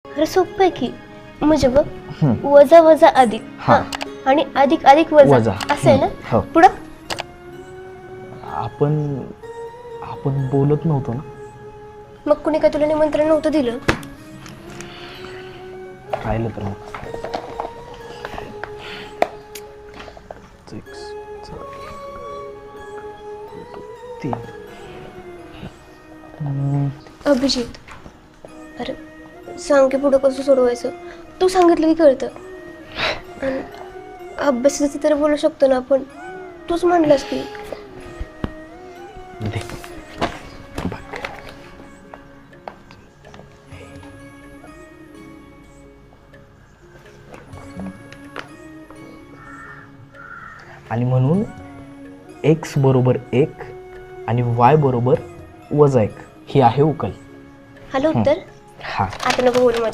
अरे सोपं आहे की. म्हणजे बघ, वजा वजा अधिक, हा. आणि अधिक अधिक वजा वजा. असं आहे हो. ना. पुढं आपण आपण बोलत नव्हतो ना. मग कुणी काय तुला निमंत्रण नव्हतं दिलं? राहिलं तर मग 3. अभिजित, अरे सांग की पुढं कसं सोडवायचं. तू सांगितलं की कळतं. आणि अभ्यासाचं तर बोलू शकतो ना आपण. तूच म्हणलास की. दे. आणि म्हणून x बरोबर 1 आणि y बरोबर -1 ही आहे उकल. आलं उत्तर. हा. आता नको बोलू माझ्या.